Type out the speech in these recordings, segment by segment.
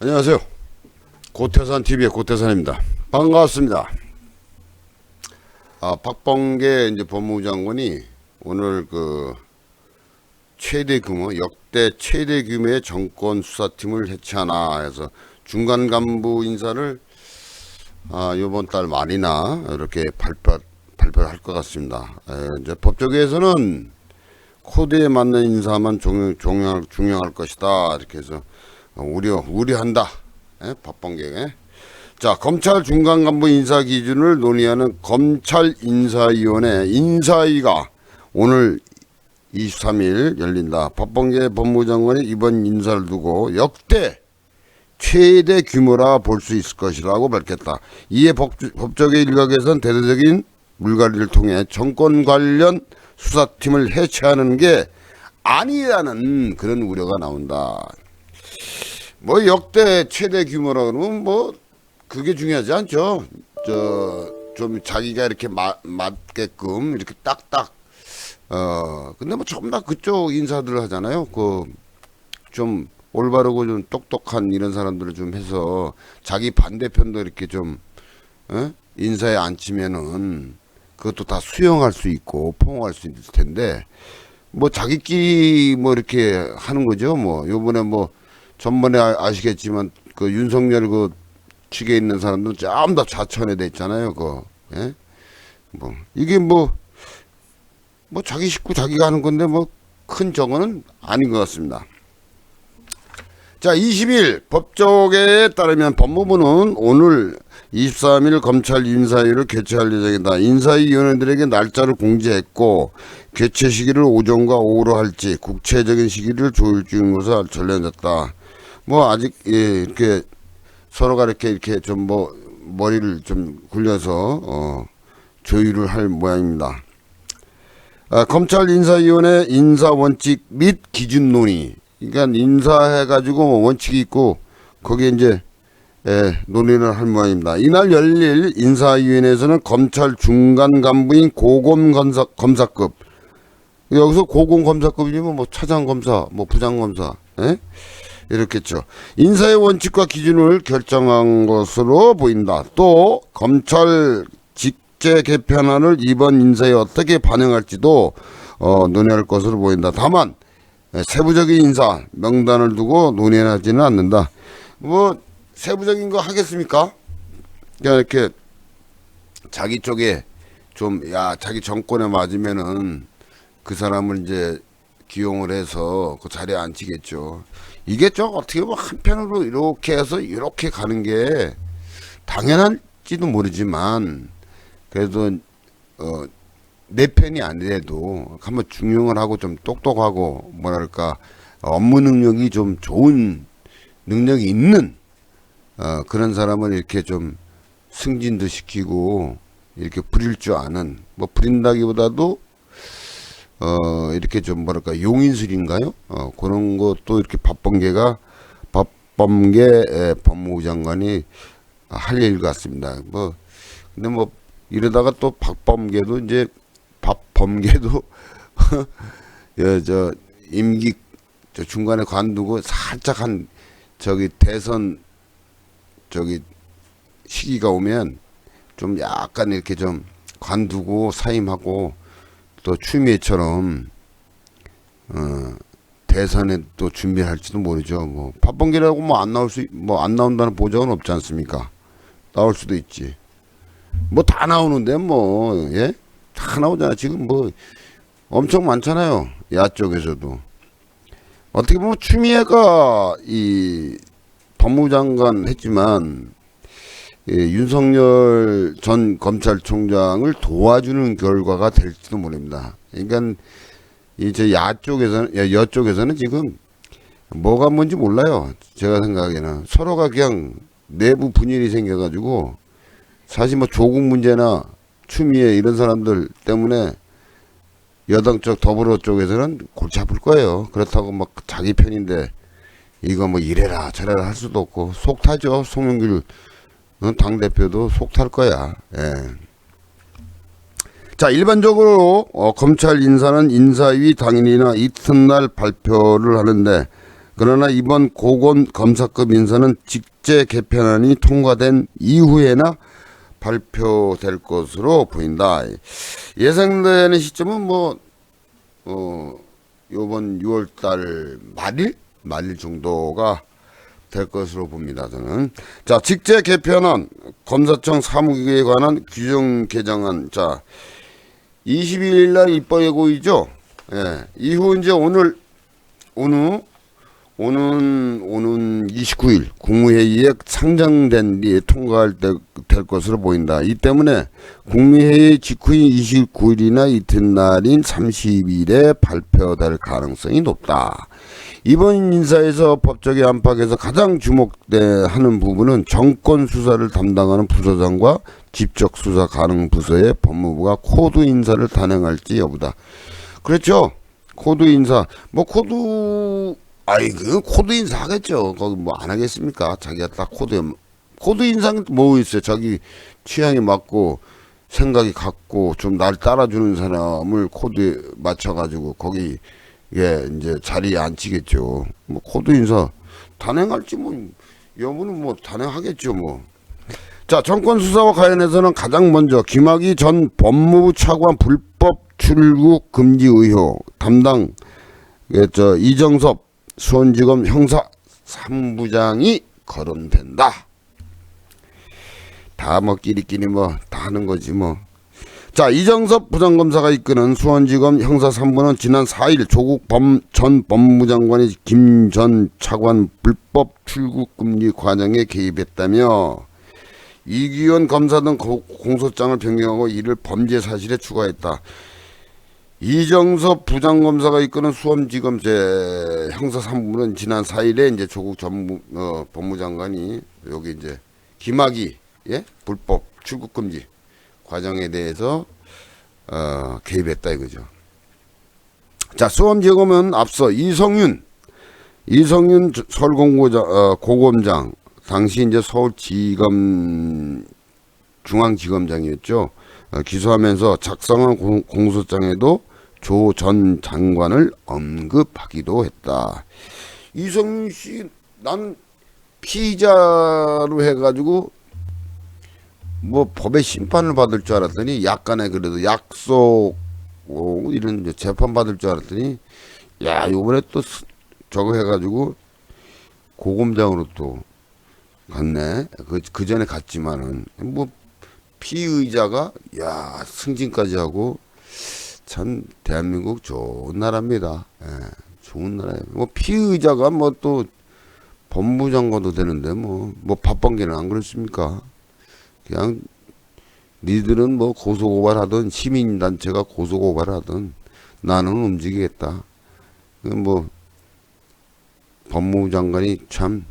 안녕하세요. 고태산TV의 고태산입니다. 반갑습니다. 박범계 이제 법무부 장관이 오늘 최대 규모, 역대 최대 규모의 정권 수사팀을 해체하나 해서 중간 간부 인사를 이번 달 말이나 이렇게 발표를 할 것 같습니다. 이제 법조계에서는 코드에 맞는 인사만 중요할 것이다 이렇게 해서 우려한다. 박범계. 자, 검찰 중간 간부 인사 기준을 논의하는 검찰인사위원회 인사위가 오늘 23일 열린다. 박범계 법무부 장관이 이번 인사를 두고 역대 최대 규모라 볼 수 있을 것이라고 밝혔다. 이에 법조계 일각에선 대대적인 물갈이를 통해 정권 관련 수사팀을 해체하는 게 아니라는 그런 우려가 나온다. 뭐 역대 최대 규모라 그러면 그게 중요하지 않죠. 좀 자기가 이렇게 맞게끔 이렇게 딱딱 근데 전부 다 그쪽 인사들을 하잖아요. 좀 올바르고 좀 똑똑한 이런 사람들을 좀 해서 자기 반대편도 이렇게 좀 인사에 앉히면은 그것도 다 수용할 수 있고 포용할 수 있을 텐데 자기끼리 이렇게 하는 거죠. 요번에 전번에 아시겠지만 윤석열 측에 있는 사람들은 전부 다 좌천에 돼 있잖아요. 이게 자기 식구 자기가 하는 건데 큰 저거는 아닌 것 같습니다. 자, 20일 법조계에 따르면 법무부는 오늘 23일 검찰 인사위를 개최할 예정이다. 인사위 위원회들에게 날짜를 공지했고 개최 시기를 오전과 오후로 할지 구체적인 시기를 조율 중인 것으로 전해졌다. 아직 이렇게 서로가 이렇게 좀 머리를 좀 굴려서 조율을 할 모양입니다. 검찰 인사위원회 인사 원칙 및 기준 논의. 그러니까 인사해가지고 원칙이 있고 거기에 이제 논의를 할 모양입니다. 이날 열릴 인사위원회에서는 검찰 중간 간부인 고검 검사급, 여기서 고검 검사급이면 차장 검사, 부장 검사, 이렇겠죠. 인사의 원칙과 기준을 결정한 것으로 보인다. 또 검찰 직제 개편안을 이번 인사에 어떻게 반영할지도 논의할 것으로 보인다. 다만 세부적인 인사 명단을 두고 논의하지는 않는다. 세부적인 거 하겠습니까? 그냥 이렇게 자기 쪽에 자기 정권에 맞으면은 그 사람을 이제 기용을 해서 그 자리에 앉히겠죠. 이게 어떻게 보면 한편으로 이렇게 해서 이렇게 가는 게 당연할지도 모르지만 그래도 내 편이 아니래도 한번 중용을 하고 좀 똑똑하고 업무 능력이 좀 좋은 능력이 있는 그런 사람을 이렇게 좀 승진도 시키고 이렇게 부릴 줄 아는 부린다기보다도 이렇게 좀 용인술인가요? 그런 것도 이렇게 박범계 법무부 장관이 할 일 같습니다. 근데 이러다가 또 박범계도 임기 중간에 관두고 살짝 대선 시기가 오면 좀 약간 이렇게 좀 관두고 사임하고 또 추미애처럼 대선에 또 준비할지도 모르죠. 박범계라고 안 나온다는 보장은 없지 않습니까? 나올 수도 있지. 다 나오는데 예? 다 나오잖아. 지금 엄청 많잖아요. 야 쪽에서도. 어떻게 보면 추미애가 이 법무부 장관 했지만 윤석열 전 검찰총장을 도와주는 결과가 될지도 모릅니다. 그러니까 여 쪽에서는 지금 뭐가 뭔지 몰라요. 제가 생각에는 서로가 그냥 내부 분열이 생겨가지고 사실 조국 문제나 추미애 이런 사람들 때문에 여당 쪽 더불어 쪽에서는 골치 아플 거예요. 그렇다고 자기 편인데 이거 이래라 저래라 할 수도 없고 속 타죠. 송영길 당대표도 속 탈 거야. 자, 일반적으로 검찰 인사는 인사위 당일이나 이튿날 발표를 하는데 그러나 이번 고검 검사급 인사는 직제 개편안이 통과된 이후에나 발표될 것으로 보인다. 예상되는 시점은 뭐 요번 6월달 말일 정도가 될 것으로 봅니다. 저는. 자, 직제 개편안 검사청 사무국에 관한 규정 개정안. 자, 22일 날 입법 예고이죠. 예. 이후 이제 오는 29일 국무회의에 상정된 뒤에 통과할 될 것으로 보인다. 이 때문에 국무회의 직후인 29일이나 이튿날인 30일에 발표될 가능성이 높다. 이번 인사에서 법조계 안팎에서 가장 주목하는 부분은 정권 수사를 담당하는 부서장과 직접 수사 가능 부서의 법무부가 코드 인사를 단행할지 여부다. 그렇죠. 코드 인사. 뭐 코드 인사 하겠죠. 거기 뭐 안 하겠습니까? 자기가 딱 코드 인상 뭐 있어요. 자기 취향에 맞고 생각이 같고 좀 날 따라주는 사람을 코드에 맞춰가지고 거기 이제 자리에 앉히겠죠. 뭐 코드 인사 단행할지 뭐 여부는 뭐 단행하겠죠 뭐. 자, 정권 수사와 관련해서는 가장 먼저 김학의 전 법무부 차관 불법 출국 금지 의혹 담당 이정섭 수원지검 형사 3부장이 거론된다. 다 뭐 끼리끼리 뭐 다 하는 거지 뭐. 자, 이정섭 부장검사가 이끄는 수원지검 형사 3부는 지난 4일 조국 전 법무장관이 김 전 차관 불법 출국 금지 과정에 개입했다며 이규현 검사 등 공소장을 변경하고 이를 범죄 사실에 추가했다. 이정섭 부장검사가 이끄는 수원지검 형사 3부는 지난 4일에 이제 조국 전 법무장관이 여기 이제 김학의 불법 출국 금지 과정에 대해서 개입했다 이거죠. 자, 수원지검은 앞서 이성윤 서울고검장 당시 이제 서울지검 중앙지검장이었죠. 기소하면서 작성한 공소장에도 조 전 장관을 언급하기도 했다. 이성윤 씨, 난 피의자로 해가지고 뭐 법의 심판을 받을 줄 알았더니 약간의 그래도 약속 이런 재판 받을 줄 알았더니 야, 요번에 또 저거 해가지고 고검장으로 또 갔네. 그 전에 갔지만은 뭐 피의자가 승진까지 하고 참 대한민국 좋은 나라입니다. 예, 좋은 나라예요. 뭐 피의자가 뭐 또 법무장관도 되는데 뭐 박범계는 안 그렇습니까? 그냥 니들은 뭐 고소고발하든 시민단체가 고소고발하든 나는 움직이겠다. 뭐 법무부 장관이 참.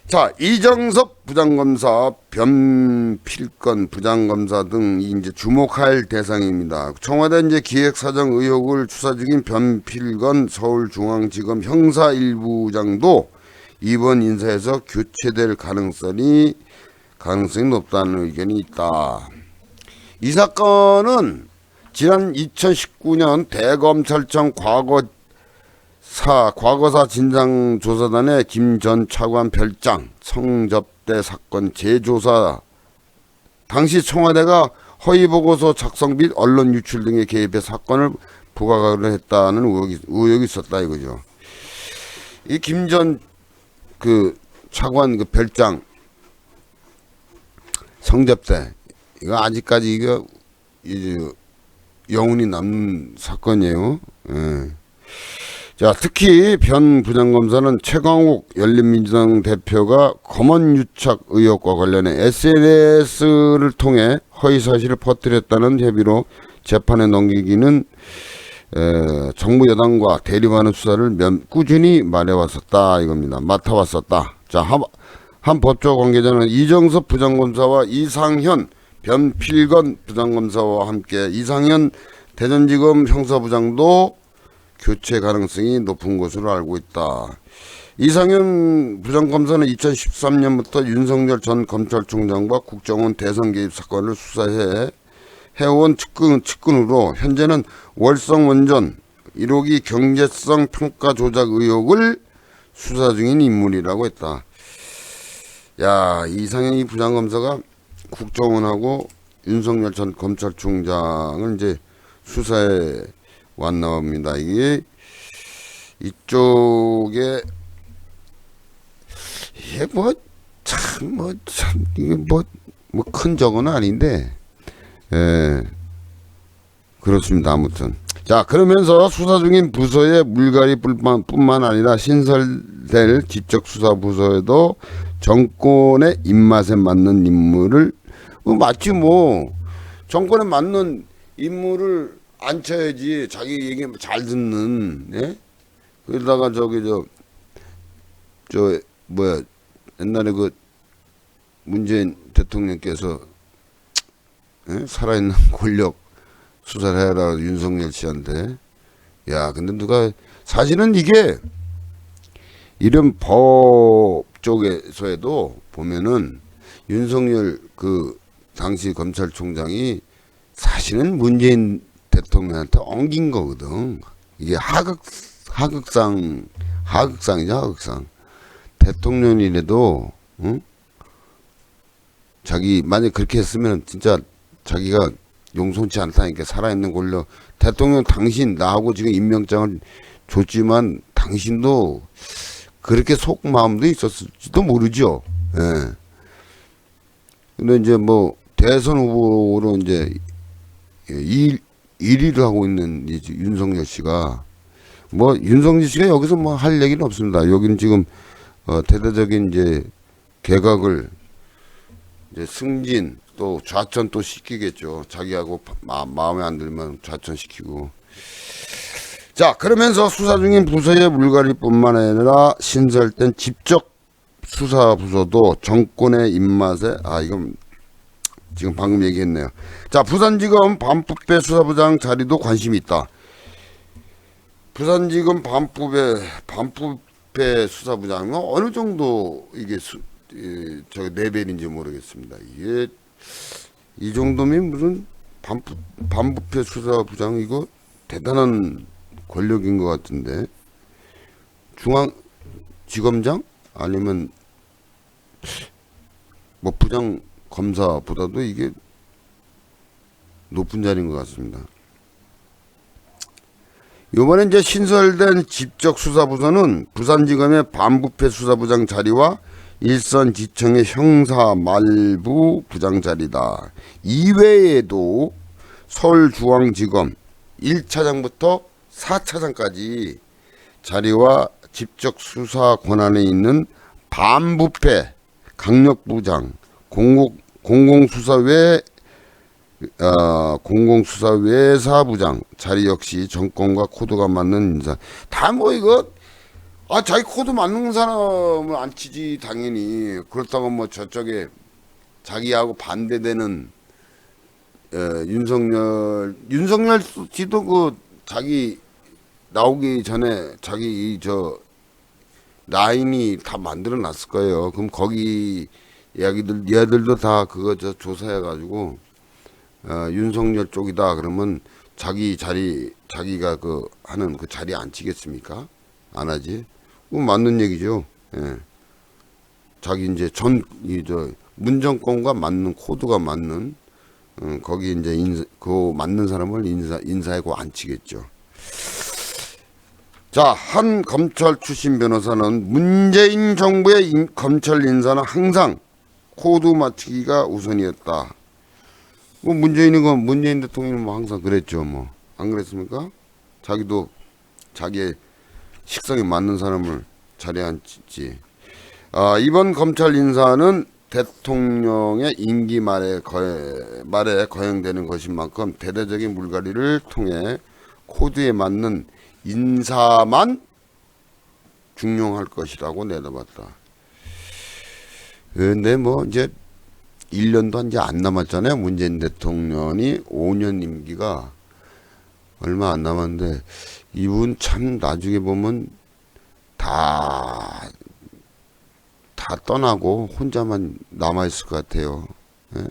자, 이정섭 부장검사, 변필건 부장검사 등이 이제 주목할 대상입니다. 청와대 이제 기획사정 의혹을 수사 중인 변필건 서울중앙지검 형사 1부장도 이번 인사에서 교체될 가능성이 높다는 의견이 있다. 이 사건은 지난 2019년 대검찰청 과거사 진상조사단의 김 전 차관 별장 성접대 사건 재조사 당시 청와대가 허위보고서 작성 및 언론 유출 등에 개입해 사건을 부각을 했다는 의혹이 있었다 이거죠. 이 김 전 차관 별장 성접대 이거 아직까지 이거 여운이 남는 사건이에요. 예. 자, 특히 변 부장검사는 최광욱 열린민주당 대표가 검언 유착 의혹과 관련해 SNS를 통해 허위사실을 퍼뜨렸다는 혐의로 재판에 넘기기는 정부 여당과 대립하는 수사를 꾸준히 맡아왔었다 이겁니다. 맡아왔었다. 자, 한 법조 관계자는 이정섭 부장검사와 이상현 변필건 부장검사와 함께 이상현 대전지검 형사부장도 교체 가능성이 높은 것으로 알고 있다. 이상현 부장검사는 2013년부터 윤석열 전 검찰총장과 국정원 대선 개입 사건을 수사해 해온 측근으로 현재는 월성원전 1호기 경제성 평가 조작 의혹을 수사 중인 인물이라고 했다. 야, 이상형이 부장검사가 국정원하고 윤석열 전 검찰총장을 이제 수사에 왔나 봅니다. 이게 이쪽에 이게 이게 큰 적은 아닌데, 예, 그렇습니다. 아무튼. 자, 그러면서 수사 중인 부서의 물갈이 뿐만 아니라 신설될 지적수사부서에도 정권의 입맛에 맞는 인물을, 마치 정권에 맞는 인물을 앉혀야지 자기 얘기 잘 듣는, 예? 그러다가 옛날에 문재인 대통령께서, 예? 살아있는 권력 수사를 해라 윤석열 씨한테. 야, 근데 사실은 이게 이런 법 쪽에서도 보면은 윤석열 당시 검찰총장이 사실은 문재인 대통령한테 엉긴 거거든. 이게 하극상이죠, 하극상. 대통령이라도, 응? 자기 만약 그렇게 했으면 진짜 자기가 용서치 않다니까. 살아있는 권력 대통령 당신 나하고 지금 임명장을 줬지만 당신도 그렇게 속마음도 있었을지도 모르죠. 예. 근데 이제 대선 후보로 이제 1위를 하고 있는 이제 윤석열 씨가 윤석열 씨가 여기서 할 얘기는 없습니다. 여기는 지금 대대적인 이제 개각을 이제 승진 또 좌천 또 시키겠죠. 자기하고 마음에 안 들면 좌천시키고. 자, 그러면서 수사 중인 부서의 물갈이뿐만 아니라 신설된 직접 수사 부서도 정권의 입맛에, 이건 지금 방금 얘기했네요. 자, 부산지검 반부패 수사부장 자리도 관심이 있다. 부산지검 반부패 수사부장은 어느 정도 이게 레벨인지 모르겠습니다. 이게 이 정도면 무슨 반부패 수사부장, 이거 대단한 권력인 것 같은데. 중앙지검장 아니면 부장 검사보다도 이게 높은 자리인 것 같습니다. 이번에 이제 신설된 직접수사부서는 부산지검의 반부패 수사부장 자리와 일선지청의 형사말부 부장 자리다. 이외에도 서울중앙지검 1차장부터 4차장까지 자리와 직접 수사 권한에 있는 반부패 강력부장, 공공수사외사부장 자리 역시 정권과 코드가 맞는 인사. 다 이거 자기 코드 맞는 사람을 안 치지 당연히. 그렇다고 저쪽에 자기하고 반대되는 윤석열 씨도 자기 나오기 전에 자기 라인이 다 만들어 놨을 거예요. 그럼 거기 얘들도 다 그거 조사해 가지고 윤석열 쪽이다 그러면 자기가 하는 그 자리에 앉히겠습니까? 안 하지. 그거 맞는 얘기죠. 예. 자기 이제 문정권과 맞는 코드가 맞는 거기 이제 그 맞는 사람을 인사하고 앉히겠죠. 자, 한 검찰 출신 변호사는 문재인 정부의 검찰 인사는 항상 코드 맞추기가 우선이었다. 문재인 대통령은 항상 그랬죠. 안 그랬습니까? 자기도 자기의 식성에 맞는 사람을 자리에 앉지. 이번 검찰 인사는 대통령의 임기 말에 거행되는 것인 만큼 대대적인 물갈이를 통해 코드에 맞는 인사만 중용할 것이라고 내다봤다. 근데 이제 1년도 이제 안 남았잖아요. 문재인 대통령이 5년 임기가 얼마 안 남았는데 이분 참 나중에 보면 다 떠나고 혼자만 남아있을 것 같아요. 예?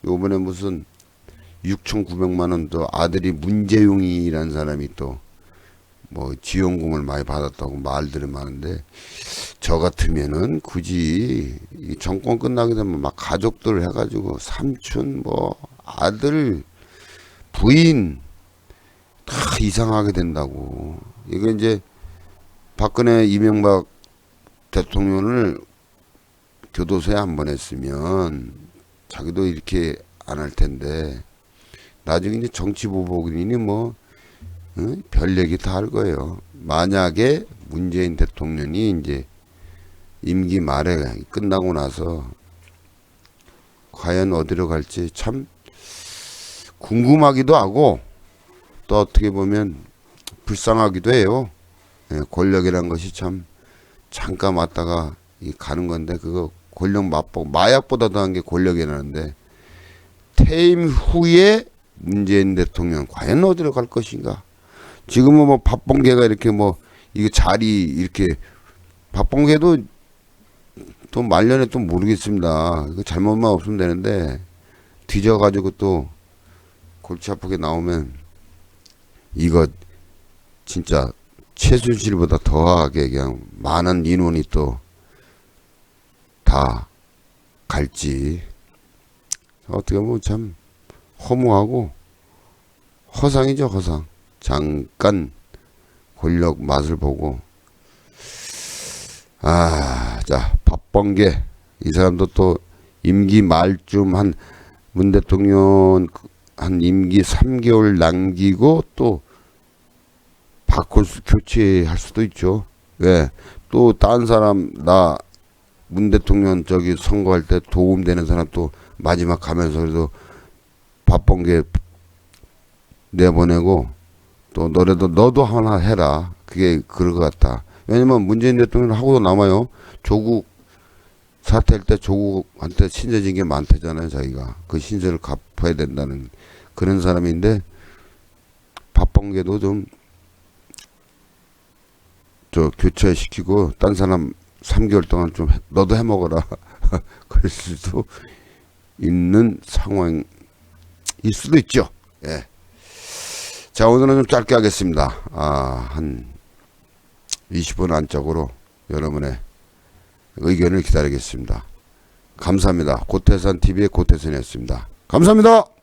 요번에 무슨 6,900만 원 또 아들이 문재용이라는 사람이 또 뭐 지원금을 많이 받았다고 말들이 많은데, 저 같으면은 굳이 이 정권 끝나게 되면 막 가족들 해가지고 삼촌 뭐 아들 부인 다 이상하게 된다고. 이거 이제 박근혜 이명박 대통령을 교도소에 한 번 했으면 자기도 이렇게 안 할 텐데, 나중에 이제 정치보복이니 뭐 별 얘기 다 할 거예요. 만약에 문재인 대통령이 이제 임기 말에 끝나고 나서 과연 어디로 갈지 참 궁금하기도 하고, 또 어떻게 보면 불쌍하기도 해요. 예, 권력이란 것이 참 잠깐 왔다가 가는 건데, 그거 권력 맛보고 마약보다 더한 게 권력이라는데, 퇴임 후에 문재인 대통령 과연 어디로 갈 것인가. 지금은 뭐 박범계가 이렇게 뭐 이게 자리 이렇게, 박범계도 또 말년에 또 모르겠습니다. 그 잘못만 없으면 되는데 뒤져가지고 또 골치 아프게 나오면 이거 진짜 최순실보다 더하게 그냥 많은 인원이 또 다 갈지, 어떻게 보면 참 허무하고 허상이죠, 허상. 잠깐 권력 맛을 보고, 자, 박범계 이 사람도 또 임기 말쯤 한 문 대통령 한 임기 3개월 남기고 또 교체할 수도 있죠. 왜? 또 딴 사람, 나 문 대통령 저기 선거할 때 도움되는 사람 또 마지막 가면서 그래도 박범계 내보내고, 또 너도 하나 해라. 그게 그럴 것 같다. 왜냐면 문재인 대통령 하고도 남아요. 조국 사퇴할 때 조국한테 신세진 게 많대잖아요. 자기가 그 신세를 갚아야 된다는 그런 사람인데, 박범계도 좀 저 교체시키고 딴 사람 3개월 동안 좀 너도 해먹어라. 그럴 수도 있는 상황일 수도 있죠. 예. 자, 오늘은 좀 짧게 하겠습니다. 한 20분 안짝으로 여러분의 의견을 기다리겠습니다. 감사합니다. 고태산TV의 고태산이었습니다. 감사합니다.